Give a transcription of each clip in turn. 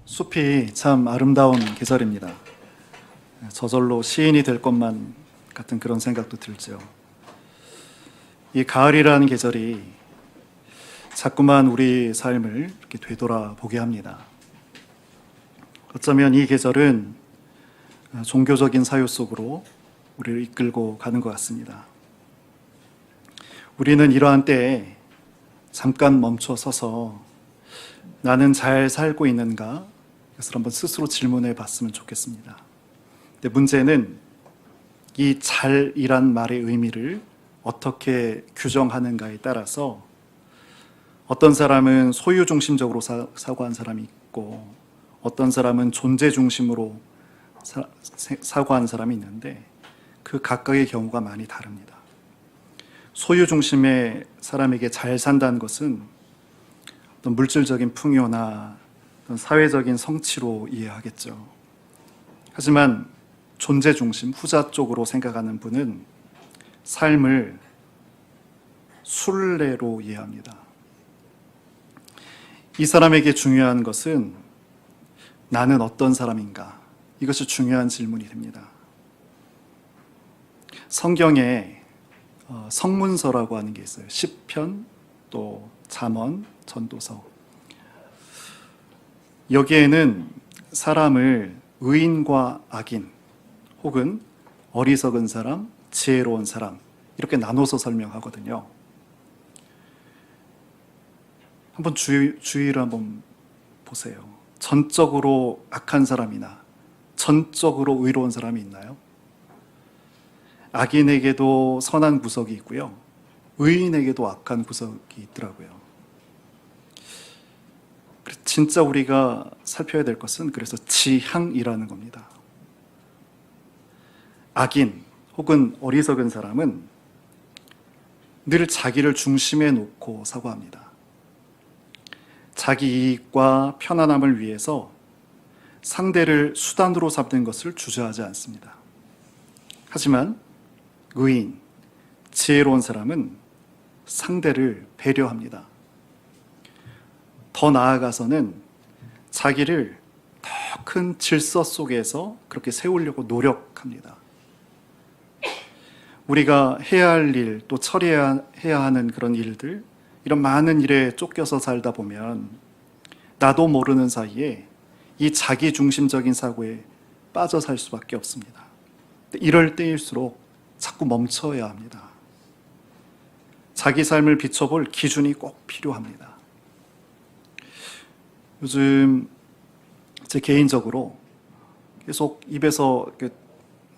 숲이 참 아름다운 계절입니다. 저절로 시인이 될 것만 같은 그런 생각도 들죠. 이 가을이라는 계절이 자꾸만 우리 삶을 이렇게 되돌아보게 합니다. 어쩌면 이 계절은 종교적인 사유 속으로 우리를 이끌고 가는 것 같습니다. 우리는 이러한 때에 잠깐 멈춰 서서 나는 잘 살고 있는가? 그래서 한번 스스로 질문해 봤으면 좋겠습니다. 근데 문제는 이 잘이란 말의 의미를 어떻게 규정하는가에 따라서 어떤 사람은 소유 중심적으로 사고한 사람이 있고 어떤 사람은 존재 중심으로 사고한 사람이 있는데 그 각각의 경우가 많이 다릅니다. 소유 중심의 사람에게 잘 산다는 것은 어떤 물질적인 풍요나 어떤 사회적인 성취로 이해하겠죠. 하지만 존재 중심, 후자 쪽으로 생각하는 분은 삶을 순례로 이해합니다. 이 사람에게 중요한 것은 나는 어떤 사람인가? 이것이 중요한 질문이 됩니다. 성경에 성문서라고 하는 게 있어요. 시편, 또 잠언, 전도서. 여기에는 사람을 의인과 악인, 혹은 어리석은 사람, 지혜로운 사람 이렇게 나눠서 설명하거든요. 한번 주의를 한번 보세요. 전적으로 악한 사람이나 전적으로 의로운 사람이 있나요? 악인에게도 선한 구석이 있고요. 의인에게도 악한 구석이 있더라고요. 진짜 우리가 살펴야 될 것은 그래서 지향이라는 겁니다. 악인 혹은 어리석은 사람은 늘 자기를 중심에 놓고 사고합니다. 자기 이익과 편안함을 위해서 상대를 수단으로 삼는 것을 주저하지 않습니다. 하지만 의인, 지혜로운 사람은 상대를 배려합니다. 더 나아가서는 자기를 더 큰 질서 속에서 그렇게 세우려고 노력합니다. 우리가 해야 할 일, 또 처리해야 하는 그런 일들, 이런 많은 일에 쫓겨서 살다 보면 나도 모르는 사이에 이 자기 중심적인 사고에 빠져 살 수밖에 없습니다. 이럴 때일수록 자꾸 멈춰야 합니다. 자기 삶을 비춰볼 기준이 꼭 필요합니다. 요즘 제 개인적으로 계속 입에서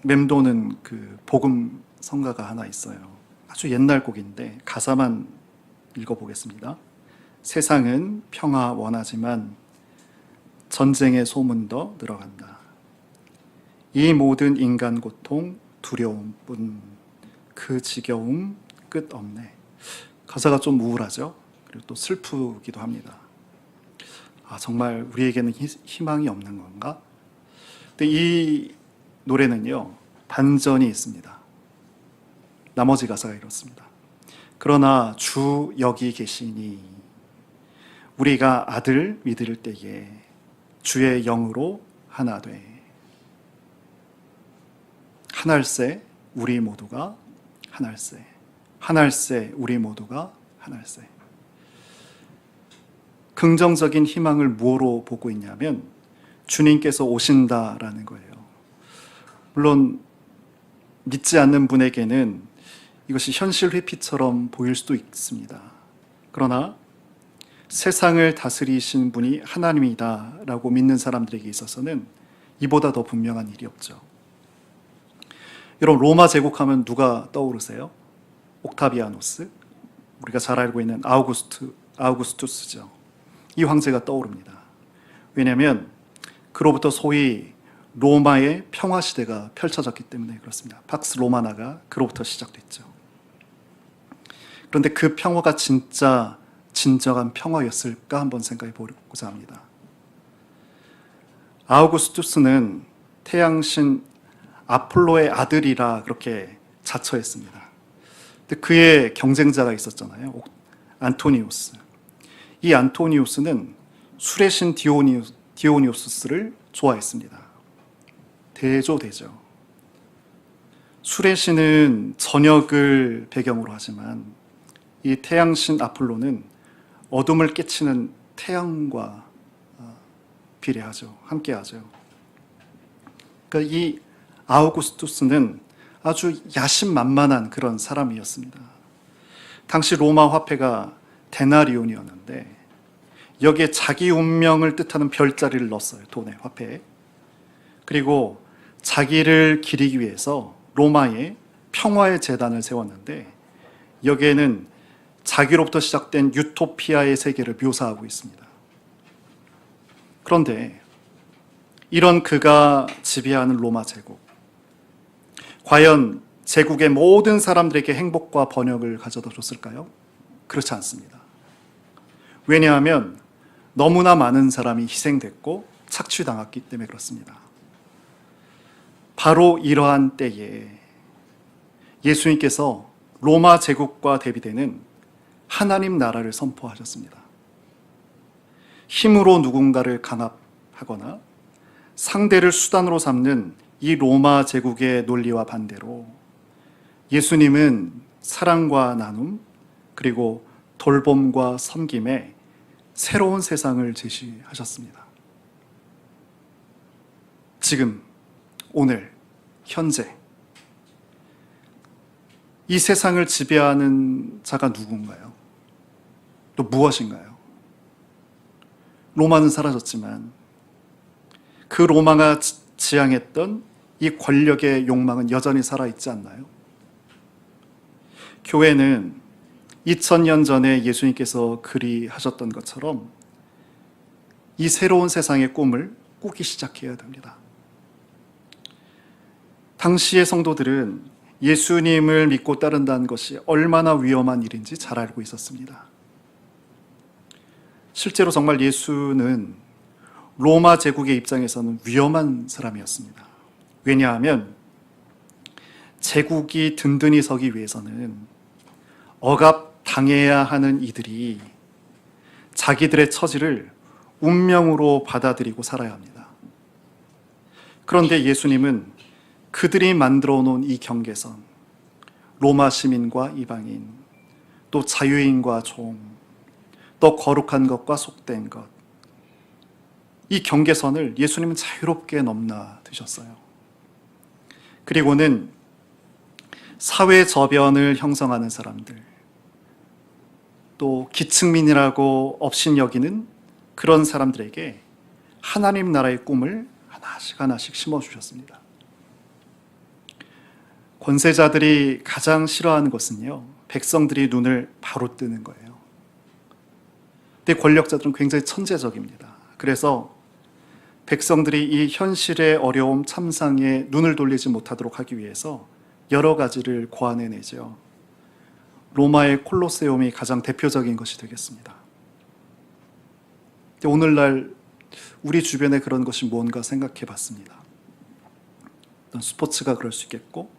맴도는 그 복음 성가가 하나 있어요. 아주 옛날 곡인데 가사만 읽어보겠습니다. 세상은 평화 원하지만 전쟁의 소문 더 늘어간다. 이 모든 인간 고통 두려움뿐 그 지겨움 끝 없네. 가사가 좀 우울하죠. 그리고 또 슬프기도 합니다. 정말 우리에게는 희망이 없는 건가? 근데 이 노래는요, 반전이 있습니다. 나머지 가사가 이렇습니다. 그러나 주 여기 계시니 우리가 아들 믿을 때에 주의 영으로 하나 돼. 하날세 우리 모두가 하날세. 하날세 우리 모두가 하날세. 긍정적인 희망을 뭐로 보고 있냐면 주님께서 오신다라는 거예요. 물론 믿지 않는 분에게는 이것이 현실 회피처럼 보일 수도 있습니다. 그러나 세상을 다스리신 분이 하나님이다라고 믿는 사람들에게 있어서는 이보다 더 분명한 일이 없죠. 여러분, 로마 제국하면 누가 떠오르세요? 옥타비아노스, 우리가 잘 알고 있는 아우구스투스죠. 이 황제가 떠오릅니다. 왜냐하면 그로부터 소위 로마의 평화 시대가 펼쳐졌기 때문에 그렇습니다. 팍스 로마나가 그로부터 시작됐죠. 그런데 그 평화가 진짜 진정한 평화였을까 한번 생각해 보고자 합니다. 아우구스투스는 태양신 아폴로의 아들이라 그렇게 자처했습니다. 근데 그의 경쟁자가 있었잖아요. 안토니우스. 이 안토니우스는 술의 신 디오니오스를 좋아했습니다. 대조되죠. 술의 신은 저녁을 배경으로 하지만 이 태양신 아폴로는 어둠을 깨치는 태양과 비례하죠. 함께하죠. 그러니까 이 아우구스투스는 아주 야심만만한 그런 사람이었습니다. 당시 로마 화폐가 데나리온이었는데 여기에 자기 운명을 뜻하는 별자리를 넣었어요. 돈의 화폐에. 그리고 자기를 기리기 위해서 로마에 평화의 재단을 세웠는데 여기에는 자기로부터 시작된 유토피아의 세계를 묘사하고 있습니다. 그런데 이런 그가 지배하는 로마 제국, 과연 제국의 모든 사람들에게 행복과 번영을 가져다 줬을까요? 그렇지 않습니다. 왜냐하면 너무나 많은 사람이 희생됐고 착취당했기 때문에 그렇습니다. 바로 이러한 때에 예수님께서 로마 제국과 대비되는 하나님 나라를 선포하셨습니다. 힘으로 누군가를 강압하거나 상대를 수단으로 삼는 이 로마 제국의 논리와 반대로 예수님은 사랑과 나눔 그리고 돌봄과 섬김의 새로운 세상을 제시하셨습니다. 지금, 오늘, 현재 이 세상을 지배하는 자가 누군가요? 또 무엇인가요? 로마는 사라졌지만 그 로마가 지향했던 이 권력의 욕망은 여전히 살아있지 않나요? 교회는 2000년 전에 예수님께서 그리하셨던 것처럼 이 새로운 세상의 꿈을 꾸기 시작해야 됩니다. 당시의 성도들은 예수님을 믿고 따른다는 것이 얼마나 위험한 일인지 잘 알고 있었습니다. 실제로 정말 예수는 로마 제국의 입장에서는 위험한 사람이었습니다. 왜냐하면 제국이 든든히 서기 위해서는 억압당해야 하는 이들이 자기들의 처지를 운명으로 받아들이고 살아야 합니다. 그런데 예수님은 그들이 만들어 놓은 이 경계선, 로마 시민과 이방인, 또 자유인과 종, 또 거룩한 것과 속된 것, 이 경계선을 예수님은 자유롭게 넘나드셨어요. 그리고는 사회 저변을 형성하는 사람들, 또 기층민이라고 업신여기는 그런 사람들에게 하나님 나라의 꿈을 하나씩 하나씩 심어주셨습니다. 권세자들이 가장 싫어하는 것은요, 백성들이 눈을 바로 뜨는 거예요. 근데 권력자들은 굉장히 천재적입니다. 그래서 백성들이 이 현실의 어려움, 참상에 눈을 돌리지 못하도록 하기 위해서 여러 가지를 고안해내죠. 로마의 콜로세움이 가장 대표적인 것이 되겠습니다. 근데 오늘날 우리 주변에 그런 것이 뭔가 생각해 봤습니다. 어떤 스포츠가 그럴 수 있겠고,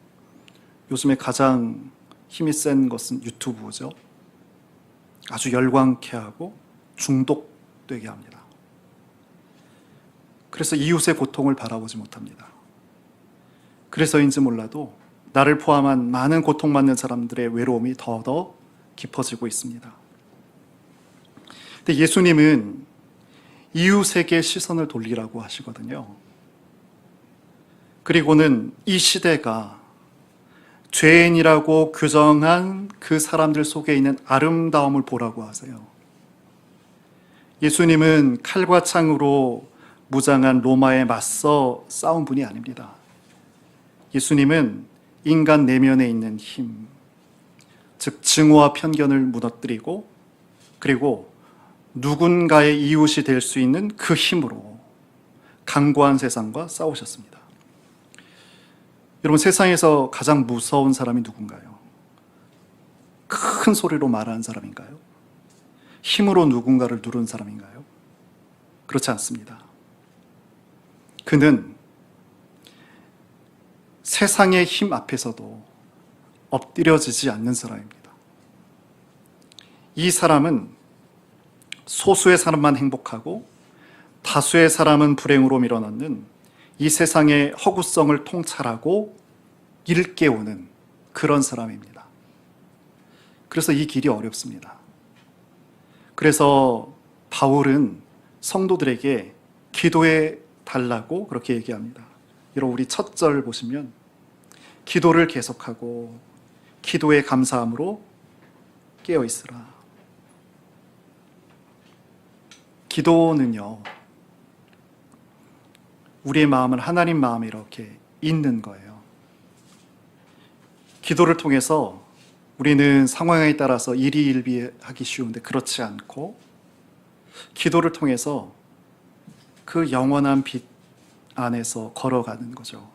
요즘에 가장 힘이 센 것은 유튜브죠. 아주 열광케 하고 중독되게 합니다. 그래서 이웃의 고통을 바라보지 못합니다. 그래서인지 몰라도 나를 포함한 많은 고통받는 사람들의 외로움이 더더 깊어지고 있습니다. 근데 예수님은 이웃에게 시선을 돌리라고 하시거든요. 그리고는 이 시대가 죄인이라고 규정한 그 사람들 속에 있는 아름다움을 보라고 하세요. 예수님은 칼과 창으로 무장한 로마에 맞서 싸운 분이 아닙니다. 예수님은 인간 내면에 있는 힘, 즉 증오와 편견을 무너뜨리고 그리고 누군가의 이웃이 될 수 있는 그 힘으로 강고한 세상과 싸우셨습니다. 여러분, 세상에서 가장 무서운 사람이 누군가요? 큰 소리로 말하는 사람인가요? 힘으로 누군가를 누른 사람인가요? 그렇지 않습니다. 그는 세상의 힘 앞에서도 엎드려지지 않는 사람입니다. 이 사람은 소수의 사람만 행복하고 다수의 사람은 불행으로 밀어넣는 이 세상의 허구성을 통찰하고 일깨우는 그런 사람입니다. 그래서 이 길이 어렵습니다. 그래서 바울은 성도들에게 기도해 달라고 그렇게 얘기합니다. 여러분, 우리 첫 절 보시면 기도를 계속하고 기도에 감사함으로 깨어 있으라. 기도는요, 우리의 마음은 하나님 마음에 이렇게 있는 거예요. 기도를 통해서 우리는 상황에 따라서 일희일비하기 쉬운데 그렇지 않고, 기도를 통해서 그 영원한 빛 안에서 걸어가는 거죠.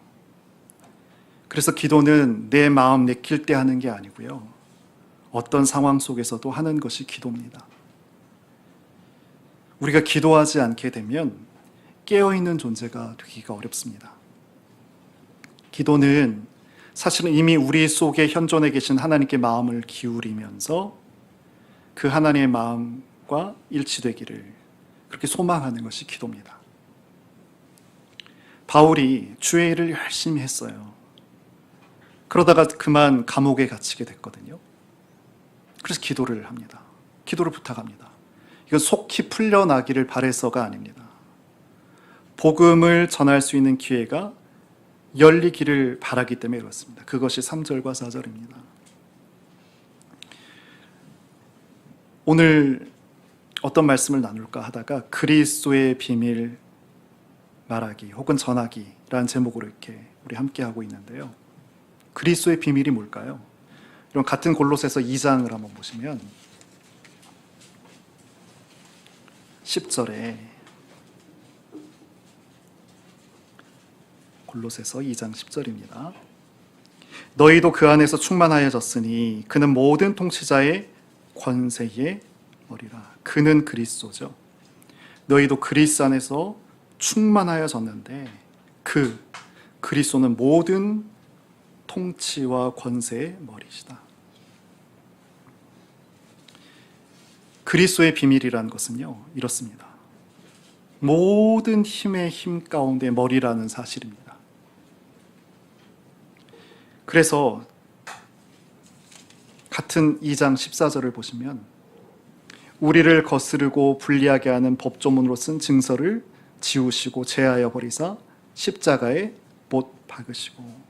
그래서 기도는 내 마음 내킬 때 하는 게 아니고요, 어떤 상황 속에서도 하는 것이 기도입니다. 우리가 기도하지 않게 되면 깨어있는 존재가 되기가 어렵습니다. 기도는 사실은 이미 우리 속에 현존해 계신 하나님께 마음을 기울이면서 그 하나님의 마음과 일치되기를 그렇게 소망하는 것이 기도입니다. 바울이 주의 일을 열심히 했어요. 그러다가 그만 감옥에 갇히게 됐거든요. 그래서 기도를 합니다. 기도를 부탁합니다. 이건 속히 풀려나기를 바래서가 아닙니다. 복음을 전할 수 있는 기회가 열리기를 바라기 때문에 그렇습니다. 그것이 3절과 4절입니다. 오늘 어떤 말씀을 나눌까 하다가 그리스도의 비밀 말하기 혹은 전하기라는 제목으로 이렇게 우리 함께 하고 있는데요. 그리스도의 비밀이 뭘까요? 이런 같은 골로새서 2장을 한번 보시면 10절에 골로새서 2장 10절입니다. 너희도 그 안에서 충만하여졌으니 그는 모든 통치자의 권세의 머리라. 그는 그리스도죠. 너희도 그리스도 안에서 충만하여졌는데 그 그리스도는 모든 통치와 권세의 머리시다. 그리스도의 비밀이라는 것은요, 이렇습니다. 모든 힘의 힘 가운데 머리라는 사실입니다. 그래서 같은 2장 14절을 보시면 우리를 거스르고 불리하게 하는 법조문으로 쓴 증서를 지우시고 제하여 버리사 십자가에 못 박으시고.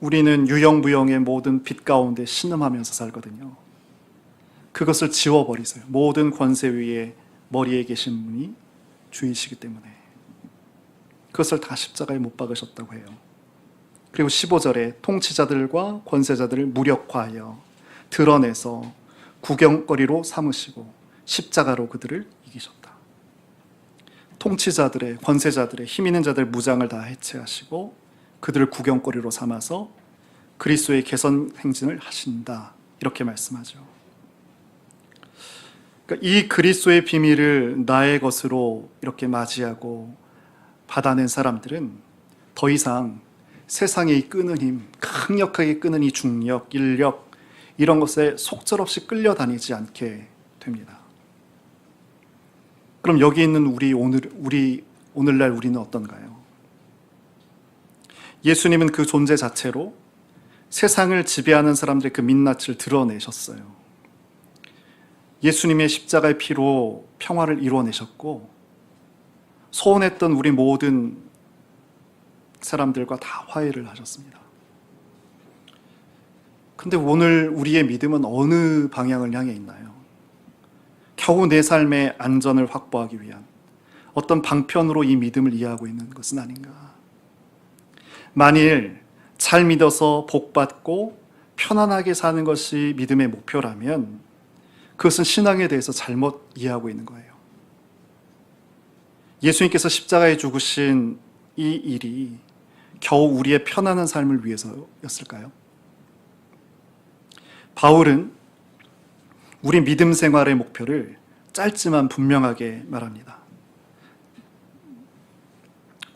우리는 유영무영의 모든 빛 가운데 신음하면서 살거든요. 그것을 지워버리세요. 모든 권세 위에 머리에 계신 분이 주이시기 때문에 그것을 다 십자가에 못 박으셨다고 해요. 그리고 15절에 통치자들과 권세자들을 무력화하여 드러내서 구경거리로 삼으시고 십자가로 그들을 이기셨다. 통치자들의, 권세자들의, 힘 있는 자들의 무장을 다 해체하시고 그들을 구경거리로 삼아서 그리스도의 개선 행진을 하신다, 이렇게 말씀하죠. 그러니까 이 그리스도의 비밀을 나의 것으로 이렇게 맞이하고 받아낸 사람들은 더 이상 세상의 끄는 힘, 강력하게 끄는 이 중력, 인력, 이런 것에 속절없이 끌려다니지 않게 됩니다. 그럼 여기 있는 오늘날 우리는 어떤가요? 예수님은 그 존재 자체로 세상을 지배하는 사람들의 그 민낯을 드러내셨어요. 예수님의 십자가의 피로 평화를 이루어내셨고 소원했던 우리 모든 사람들과 다 화해를 하셨습니다. 근데 오늘 우리의 믿음은 어느 방향을 향해 있나요? 겨우 내 삶의 안전을 확보하기 위한 어떤 방편으로 이 믿음을 이해하고 있는 것은 아닌가? 만일 잘 믿어서 복받고 편안하게 사는 것이 믿음의 목표라면 그것은 신앙에 대해서 잘못 이해하고 있는 거예요. 예수님께서 십자가에 죽으신 이 일이 겨우 우리의 편안한 삶을 위해서였을까요? 바울은 우리 믿음 생활의 목표를 짧지만 분명하게 말합니다.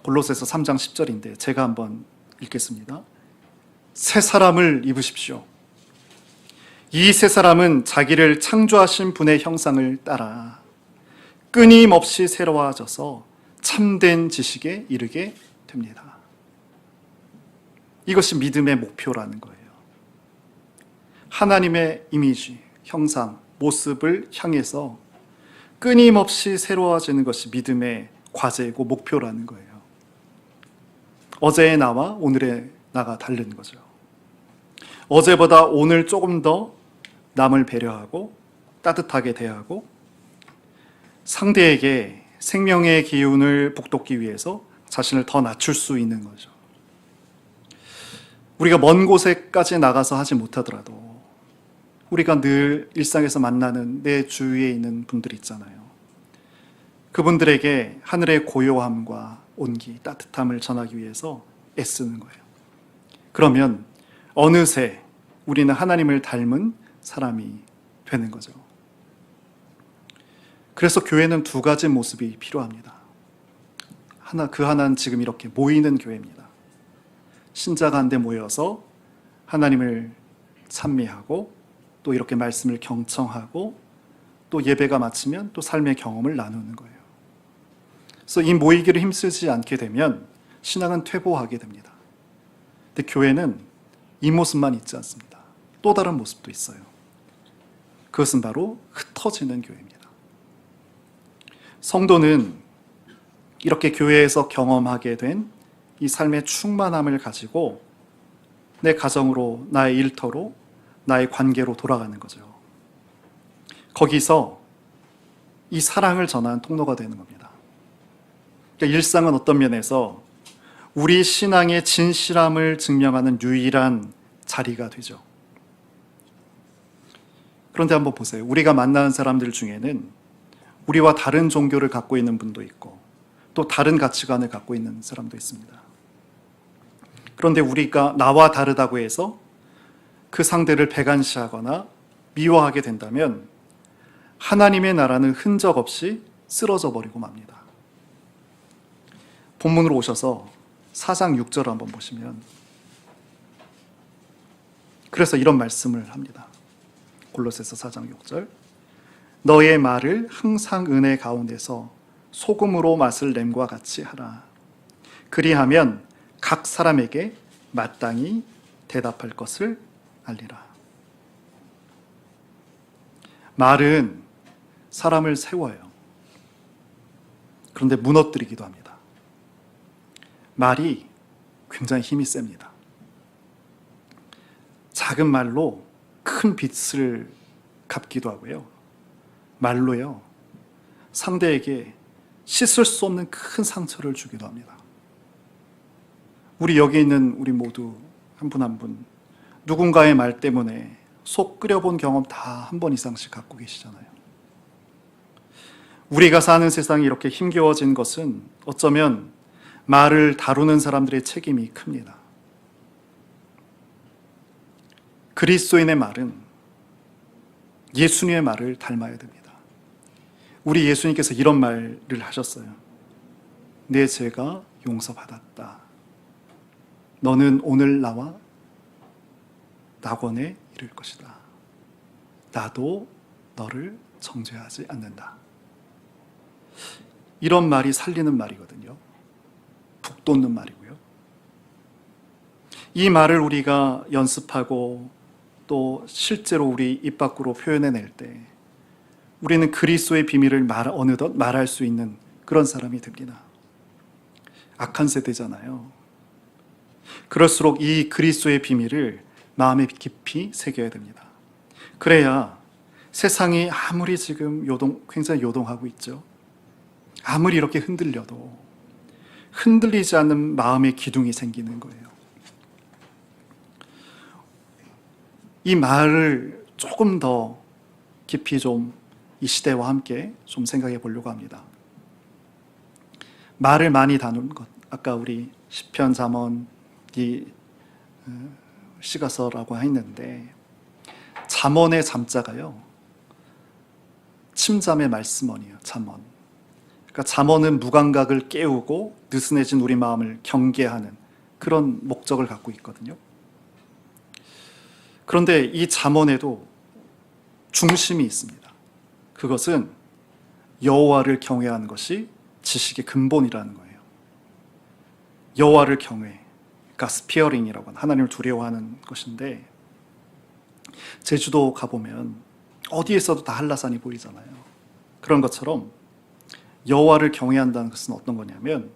골로새서 3장 10절인데 제가 한번 읽겠습니다. 새 사람을 입으십시오. 이 새 사람은 자기를 창조하신 분의 형상을 따라 끊임없이 새로워져서 참된 지식에 이르게 됩니다. 이것이 믿음의 목표라는 거예요. 하나님의 이미지, 형상, 모습을 향해서 끊임없이 새로워지는 것이 믿음의 과제이고 목표라는 거예요. 어제의 나와 오늘의 나가 다른 거죠. 어제보다 오늘 조금 더 남을 배려하고 따뜻하게 대하고 상대에게 생명의 기운을 북돋기 위해서 자신을 더 낮출 수 있는 거죠. 우리가 먼 곳에까지 나가서 하지 못하더라도 우리가 늘 일상에서 만나는 내 주위에 있는 분들 있잖아요. 그분들에게 하늘의 고요함과 온기, 따뜻함을 전하기 위해서 애쓰는 거예요. 그러면 어느새 우리는 하나님을 닮은 사람이 되는 거죠. 그래서 교회는 두 가지 모습이 필요합니다. 그 하나는 지금 이렇게 모이는 교회입니다. 신자가 한데 모여서 하나님을 찬미하고 또 이렇게 말씀을 경청하고 또 예배가 마치면 또 삶의 경험을 나누는 거예요. 그래서 이 모이기를 힘쓰지 않게 되면 신앙은 퇴보하게 됩니다. 근데 교회는 이 모습만 있지 않습니다. 또 다른 모습도 있어요. 그것은 바로 흩어지는 교회입니다. 성도는 이렇게 교회에서 경험하게 된 이 삶의 충만함을 가지고 내 가정으로, 나의 일터로, 나의 관계로 돌아가는 거죠. 거기서 이 사랑을 전하는 통로가 되는 겁니다. 그러니까 일상은 어떤 면에서 우리 신앙의 진실함을 증명하는 유일한 자리가 되죠. 그런데 한번 보세요. 우리가 만나는 사람들 중에는 우리와 다른 종교를 갖고 있는 분도 있고 또 다른 가치관을 갖고 있는 사람도 있습니다. 그런데 우리가 나와 다르다고 해서 그 상대를 배관시하거나 미워하게 된다면 하나님의 나라는 흔적 없이 쓰러져 버리고 맙니다. 본문으로 오셔서 4장 6절을 한번 보시면 그래서 이런 말씀을 합니다. 골로새서 4장 6절 너의 말을 항상 은혜 가운데서 소금으로 맛을 냄과 같이 하라. 그리하면 각 사람에게 마땅히 대답할 것을 알리라. 말은 사람을 세워요. 그런데 무너뜨리기도 합니다. 말이 굉장히 힘이 셉니다. 작은 말로 큰 빚을 갚기도 하고요. 말로요, 상대에게 씻을 수 없는 큰 상처를 주기도 합니다. 우리 여기 있는 우리 모두 한 분 한 분 누군가의 말 때문에 속 끓여본 경험 다 한 번 이상씩 갖고 계시잖아요. 우리가 사는 세상이 이렇게 힘겨워진 것은 어쩌면 말을 다루는 사람들의 책임이 큽니다. 그리스도인의 말은 예수님의 말을 닮아야 됩니다. 우리 예수님께서 이런 말을 하셨어요. 내 죄가 용서받았다. 너는 오늘 나와 낙원에 이를 것이다. 나도 너를 정죄하지 않는다. 이런 말이 살리는 말이거든요. 북돋는 말이고요. 이 말을 우리가 연습하고 또 실제로 우리 입 밖으로 표현해낼 때 우리는 그리스도의 비밀을 어느덧 말할 수 있는 그런 사람이 됩니다. 악한 세대잖아요. 그럴수록 이 그리스도의 비밀을 마음에 깊이 새겨야 됩니다. 그래야 세상이 아무리 지금 굉장히 요동하고 있죠. 아무리 이렇게 흔들려도 흔들리지 않는 마음의 기둥이 생기는 거예요. 이 말을 조금 더 깊이 이 시대와 함께 생각해 보려고 합니다. 말을 많이 다룬 것, 아까 우리 시편, 잠언, 이 시가서라고 했는데 잠언의 잠자가요, 침잠의 말씀원이에요. 잠언. 그러니까 잠언은 무감각을 깨우고 느슨해진 우리 마음을 경계하는 그런 목적을 갖고 있거든요. 그런데 이 잠언에도 중심이 있습니다. 그것은 여호와를 경외하는 것이 지식의 근본이라는 거예요. 여호와를 경외, 그러니까 스피어링이라고 하는 하나님을 두려워하는 것인데, 제주도 가보면 어디에서도 다 한라산이 보이잖아요. 그런 것처럼 여호와를 경외한다는 것은 어떤 거냐면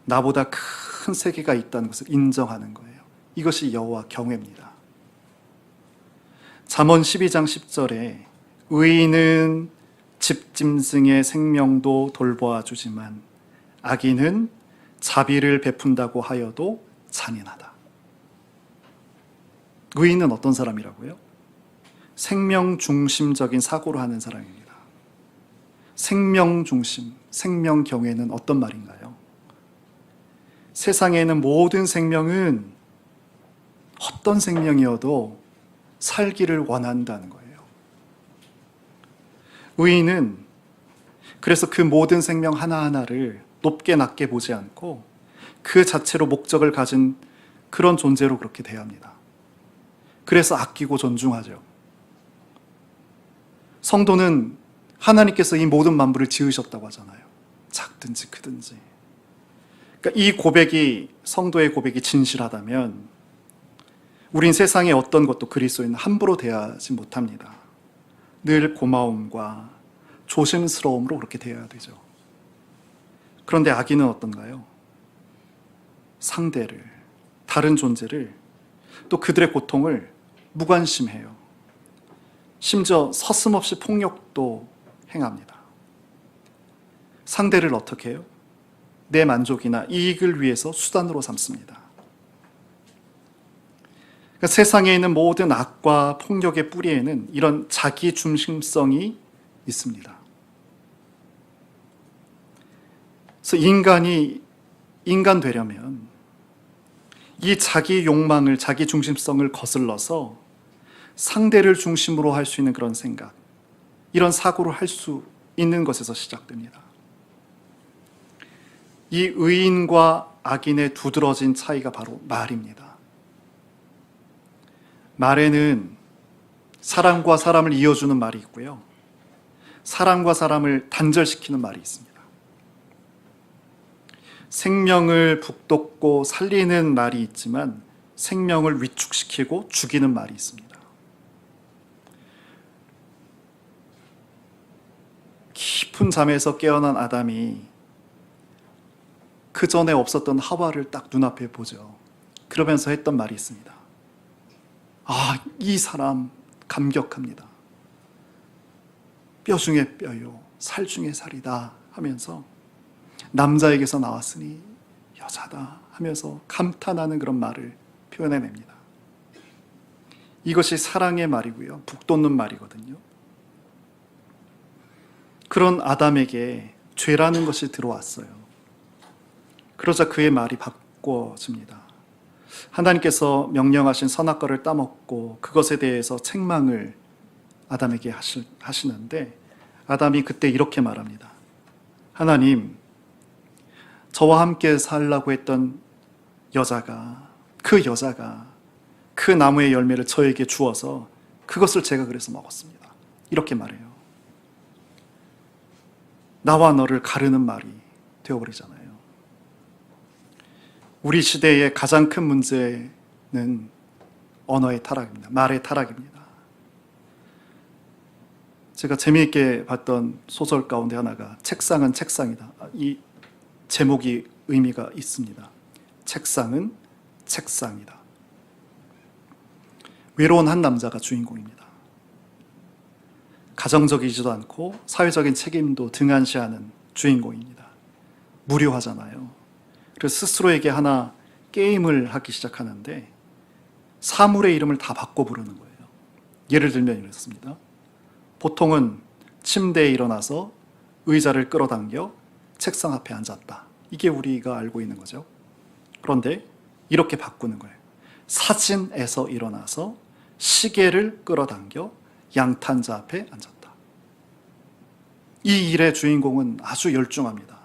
나보다 큰 세계가 있다는 것을 인정하는 거예요. 이것이 여호와 경외입니다. 잠언 12장 10절에 의인은 집짐승의 생명도 돌보아 주지만 악인은 자비를 베푼다고 하여도 잔인하다. 의인은 어떤 사람이라고요? 생명 중심적인 사고를 하는 사람입니다. 생명 중심, 생명 경외는 어떤 말인가요? 세상에 있는 모든 생명은 어떤 생명이어도 살기를 원한다는 거예요. 의인은 그래서 그 모든 생명 하나하나를 높게 낮게 보지 않고 그 자체로 목적을 가진 그런 존재로 그렇게 대합니다. 그래서 아끼고 존중하죠. 성도는 하나님께서 이 모든 만물을 지으셨다고 하잖아요. 작든지 크든지. 그러니까 이 고백이, 성도의 고백이 진실하다면 우린 세상의 어떤 것도 그리스도인은 함부로 대하지 못합니다. 늘 고마움과 조심스러움으로 그렇게 대해야 되죠. 그런데 악인은 어떤가요? 상대를, 다른 존재를, 또 그들의 고통을 무관심해요. 심지어 서슴없이 폭력도 행합니다. 상대를 어떻게 해요? 내 만족이나 이익을 위해서 수단으로 삼습니다. 그러니까 세상에 있는 모든 악과 폭력의 뿌리에는 이런 자기 중심성이 있습니다. 그래서 인간이 인간 되려면 이 자기 욕망을, 자기 중심성을 거슬러서 상대를 중심으로 할 수 있는 그런 생각, 이런 사고를 할 수 있는 것에서 시작됩니다. 이 의인과 악인의 두드러진 차이가 바로 말입니다. 말에는 사람과 사람을 이어주는 말이 있고요, 사람과 사람을 단절시키는 말이 있습니다. 생명을 북돋고 살리는 말이 있지만 생명을 위축시키고 죽이는 말이 있습니다. 깊은 잠에서 깨어난 아담이 그 전에 없었던 하와를 딱 눈앞에 보죠. 그러면서 했던 말이 있습니다. 아, 이 사람 감격합니다. 뼈 중에 뼈요, 살 중에 살이다 하면서 남자에게서 나왔으니 여자다 하면서 감탄하는 그런 말을 표현해냅니다. 이것이 사랑의 말이고요, 북돋는 말이거든요. 그런 아담에게 죄라는 것이 들어왔어요. 그러자 그의 말이 바꿔집니다. 하나님께서 명령하신 선악과를 따먹고 그것에 대해서 책망을 아담에게 하시는데 아담이 그때 이렇게 말합니다. 하나님, 저와 함께 살라고 했던 여자가 그 나무의 열매를 저에게 주어서 그것을 제가 그래서 먹었습니다. 이렇게 말해요. 나와 너를 가르는 말이 되어버리잖아요. 우리 시대의 가장 큰 문제는 언어의 타락입니다. 말의 타락입니다. 제가 재미있게 봤던 소설 가운데 하나가 책상은 책상이다. 이 제목이 의미가 있습니다. 책상은 책상이다. 외로운 한 남자가 주인공입니다. 가정적이지도 않고 사회적인 책임도 등한시하는 주인공입니다. 무료하잖아요. 그래서 스스로에게 하나 게임을 하기 시작하는데 사물의 이름을 다 바꿔 부르는 거예요. 예를 들면 이렇습니다. 보통은 침대에 일어나서 의자를 끌어당겨 책상 앞에 앉았다. 이게 우리가 알고 있는 거죠. 그런데 이렇게 바꾸는 거예요. 사진에서 일어나서 시계를 끌어당겨 양탄자 앞에 앉았다. 이 일의 주인공은 아주 열중합니다.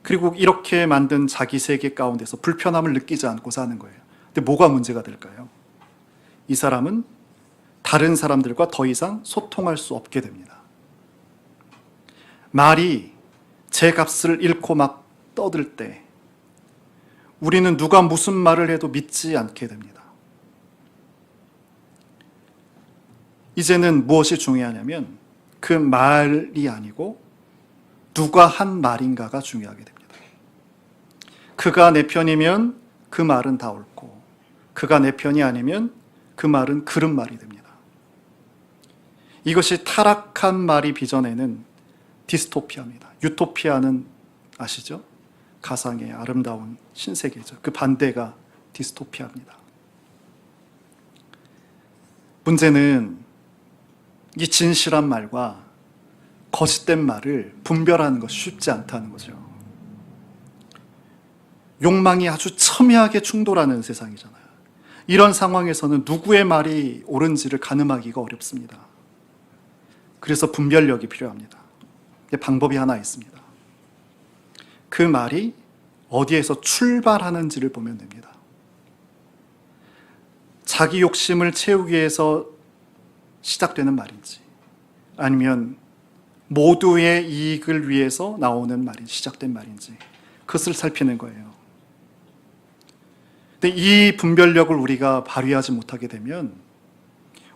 그리고 이렇게 만든 자기 세계 가운데서 불편함을 느끼지 않고 사는 거예요. 근데 뭐가 문제가 될까요? 이 사람은 다른 사람들과 더 이상 소통할 수 없게 됩니다. 말이 제 값을 잃고 막 떠들 때 우리는 누가 무슨 말을 해도 믿지 않게 됩니다. 이제는 무엇이 중요하냐면 그 말이 아니고 누가 한 말인가가 중요하게 됩니다. 그가 내 편이면 그 말은 다 옳고 그가 내 편이 아니면 그 말은 그른 말이 됩니다. 이것이 타락한 말이 빚어내는 디스토피아입니다. 유토피아는 아시죠? 가상의 아름다운 신세계죠. 그 반대가 디스토피아입니다. 문제는 이 진실한 말과 거짓된 말을 분별하는 것이 쉽지 않다는 거죠. 욕망이 아주 첨예하게 충돌하는 세상이잖아요. 이런 상황에서는 누구의 말이 옳은지를 가늠하기가 어렵습니다. 그래서 분별력이 필요합니다. 방법이 하나 있습니다. 그 말이 어디에서 출발하는지를 보면 됩니다. 자기 욕심을 채우기 위해서 시작되는 말인지 아니면 모두의 이익을 위해서 나오는 말이 시작된 말인지 그것을 살피는 거예요. 근데 이 분별력을 우리가 발휘하지 못하게 되면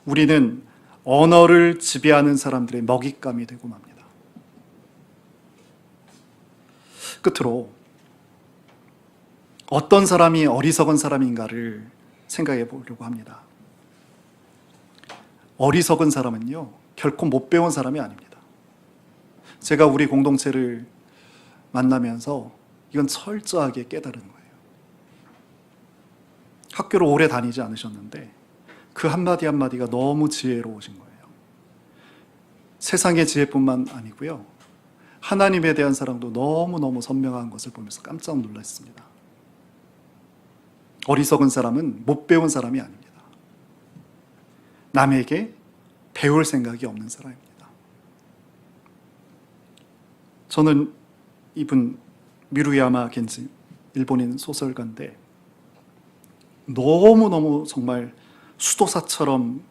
우리는 언어를 지배하는 사람들의 먹잇감이 되고 맙니다. 끝으로 어떤 사람이 어리석은 사람인가를 생각해 보려고 합니다. 어리석은 사람은요, 결코 못 배운 사람이 아닙니다. 제가 우리 공동체를 만나면서 이건 철저하게 깨달은 거예요. 학교를 오래 다니지 않으셨는데 그 한마디 한마디가 너무 지혜로우신 거예요. 세상의 지혜뿐만 아니고요, 하나님에 대한 사랑도 너무너무 선명한 것을 보면서 깜짝 놀랐습니다. 어리석은 사람은 못 배운 사람이 아닙니다. 남에게 배울 생각이 없는 사람입니다. 저는 이분 미루야마 겐지, 일본인 소설가인데 너무너무 정말 수도사처럼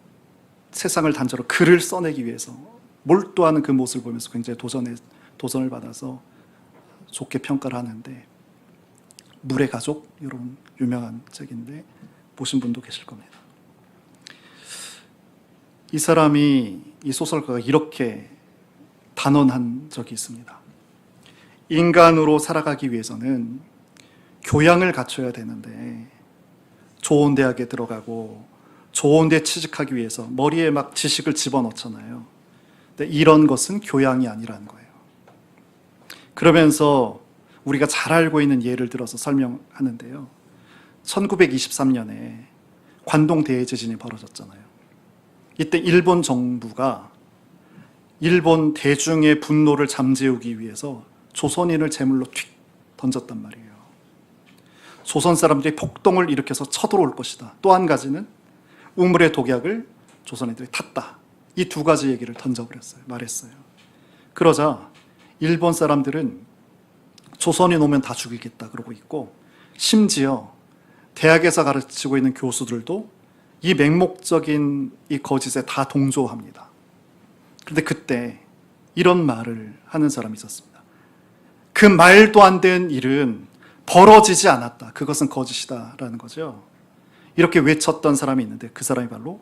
세상을 단절로 글을 써내기 위해서 몰두하는 그 모습을 보면서 굉장히 도전을 받아서 좋게 평가를 하는데, 물의 가족, 이런 유명한 책인데 보신 분도 계실 겁니다. 이 사람이, 이 소설가가 이렇게 단언한 적이 있습니다. 인간으로 살아가기 위해서는 교양을 갖춰야 되는데 좋은 대학에 들어가고 좋은 데 취직하기 위해서 머리에 막 지식을 집어넣잖아요. 근데 이런 것은 교양이 아니라는 거예요. 그러면서 우리가 잘 알고 있는 예를 들어서 설명하는데요. 1923년에 관동 대지진이 벌어졌잖아요. 이때 일본 정부가 일본 대중의 분노를 잠재우기 위해서 조선인을 제물로 휙 던졌단 말이에요. 조선 사람들이 폭동을 일으켜서 쳐들어올 것이다. 또 한 가지는 우물의 독약을 조선인들이 탔다. 이 두 가지 얘기를 던져버렸어요. 말했어요. 그러자 일본 사람들은 조선인 오면 다 죽이겠다 그러고 있고, 심지어 대학에서 가르치고 있는 교수들도 이 맹목적인 이 거짓에 다 동조합니다. 그런데 그때 이런 말을 하는 사람이 있었습니다. 그 말도 안 되는 일은 벌어지지 않았다. 그것은 거짓이다라는 거죠. 이렇게 외쳤던 사람이 있는데 그 사람이 바로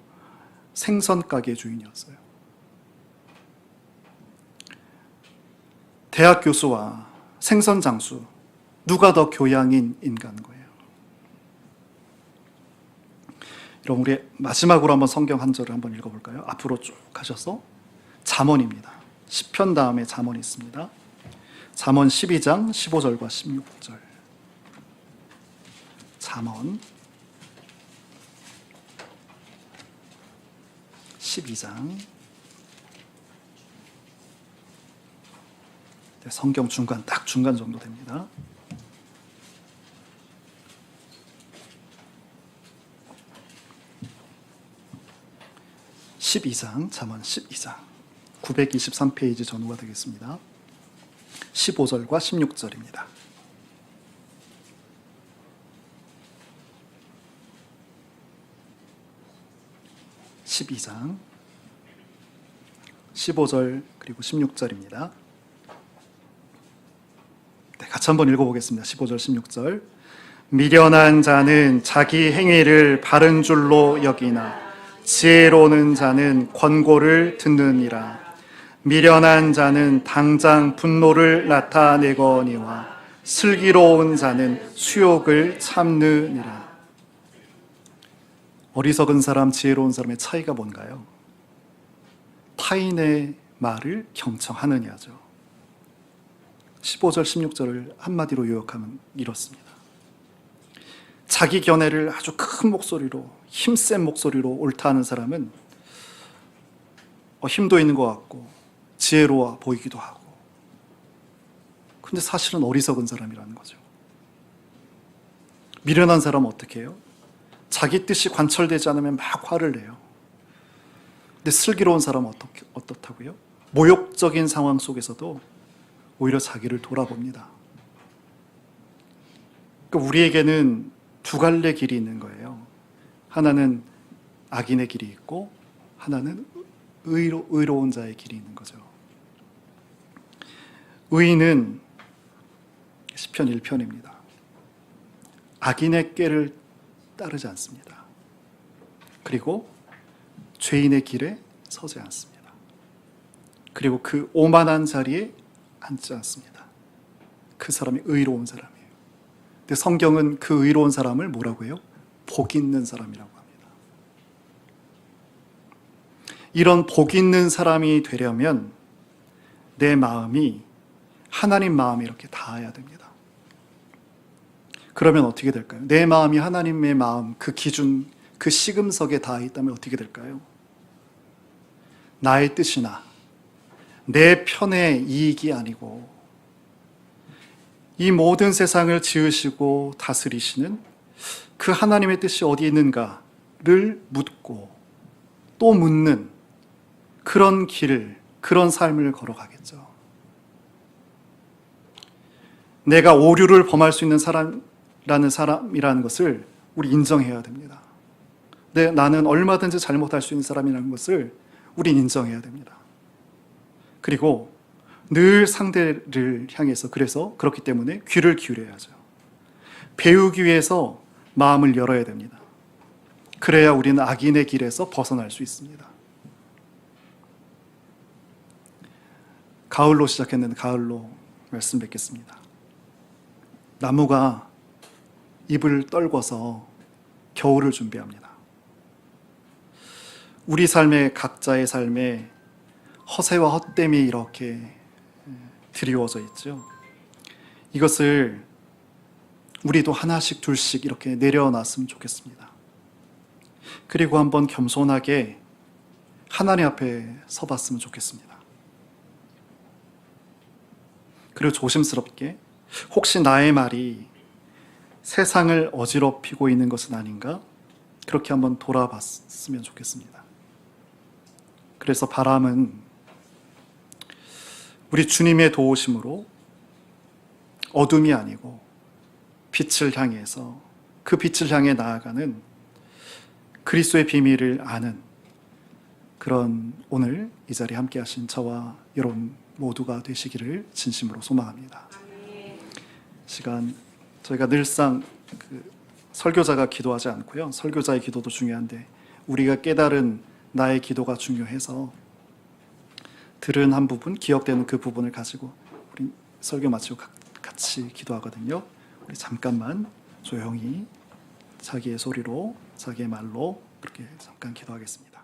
생선 가게 주인이었어요. 대학 교수와 생선 장수, 누가 더 교양인 인간인 거예요. 여러분, 우리 마지막으로 한번 성경 한 절을 한번 읽어볼까요? 앞으로 쭉 가셔서 잠언입니다. 시편 다음에 잠언이 있습니다. 잠언 12장 15절과 16절. 잠언 12장. 성경 중간, 딱 중간 정도 됩니다. 잠언 12장 923페이지 전후가 되겠습니다. 15절과 16절입니다. (12장) 15절 그리고 16절입니다. 네, 같이 한번 읽어보겠습니다. 15절, 16절. 미련한 자는 자기 행위를 바른 줄로 여기나 지혜로운 자는 권고를 듣느니라. 미련한 자는 당장 분노를 나타내거니와 슬기로운 자는 수욕을 참느니라. 어리석은 사람, 지혜로운 사람의 차이가 뭔가요? 타인의 말을 경청하느냐죠. 15절, 16절을 한마디로 요약하면 이렇습니다. 자기 견해를 아주 큰 목소리로, 힘센 목소리로 옳다 하는 사람은 힘도 있는 것 같고 지혜로워 보이기도 하고, 근데 사실은 어리석은 사람이라는 거죠. 미련한 사람은 어떻게 해요? 자기 뜻이 관철되지 않으면 막 화를 내요. 근데 슬기로운 사람은 어떻다고요? 모욕적인 상황 속에서도 오히려 자기를 돌아봅니다. 그러니까 우리에게는 두 갈래 길이 있는 거예요. 하나는 악인의 길이 있고 하나는 의로운 자의 길이 있는 거죠. 의인은 시편 1편입니다. 악인의 꾀를 따르지 않습니다. 그리고 죄인의 길에 서지 않습니다. 그리고 그 오만한 자리에 앉지 않습니다. 그 사람이 의로운 사람이에요. 근데 성경은 그 의로운 사람을 뭐라고 해요? 복 있는 사람이라고 합니다. 이런 복 있는 사람이 되려면 내 마음이 하나님 마음에 이렇게 닿아야 됩니다. 그러면 어떻게 될까요? 내 마음이 하나님의 마음, 그 기준, 그 시금석에 닿아 있다면 어떻게 될까요? 나의 뜻이나 내 편의 이익이 아니고 이 모든 세상을 지으시고 다스리시는 그 하나님의 뜻이 어디 있는가를 묻고 또 묻는 그런 길을, 그런 삶을 걸어가겠죠. 내가 오류를 범할 수 있는 사람이라는 것을 우리 인정해야 됩니다. 나는 얼마든지 잘못할 수 있는 사람이라는 것을 우린 인정해야 됩니다. 그리고 늘 상대를 향해서, 그래서 그렇기 때문에 귀를 기울여야죠. 배우기 위해서 마음을 열어야 됩니다. 그래야 우리는 악인의 길에서 벗어날 수 있습니다. 가을로 시작했는데 가을로 말씀 뵙겠습니다. 나무가 잎을 떨궈서 겨울을 준비합니다. 우리 삶의, 각자의 삶에 허세와 헛됨이 이렇게 드리워져 있죠. 이것을 우리도 하나씩 둘씩 이렇게 내려놨으면 좋겠습니다. 그리고 한번 겸손하게 하나님 앞에 서봤으면 좋겠습니다. 그리고 조심스럽게 혹시 나의 말이 세상을 어지럽히고 있는 것은 아닌가? 그렇게 한번 돌아봤으면 좋겠습니다. 그래서 바람은 우리 주님의 도우심으로 어둠이 아니고 빛을 향해서 그 빛을 향해 나아가는 그리스도의 비밀을 아는 그런 오늘 이 자리에 함께 하신 저와 여러분 모두가 되시기를 진심으로 소망합니다. 시간 저희가 늘상 설교자가 기도하지 않고요. 설교자의 기도도 중요한데 우리가 깨달은 나의 기도가 중요해서 들은 한 부분, 기억되는 그 부분을 가지고 우리 설교 마치고 같이 기도하거든요. 우리 잠깐만 조용히 자기의 소리로, 자기의 말로 그렇게 잠깐 기도하겠습니다.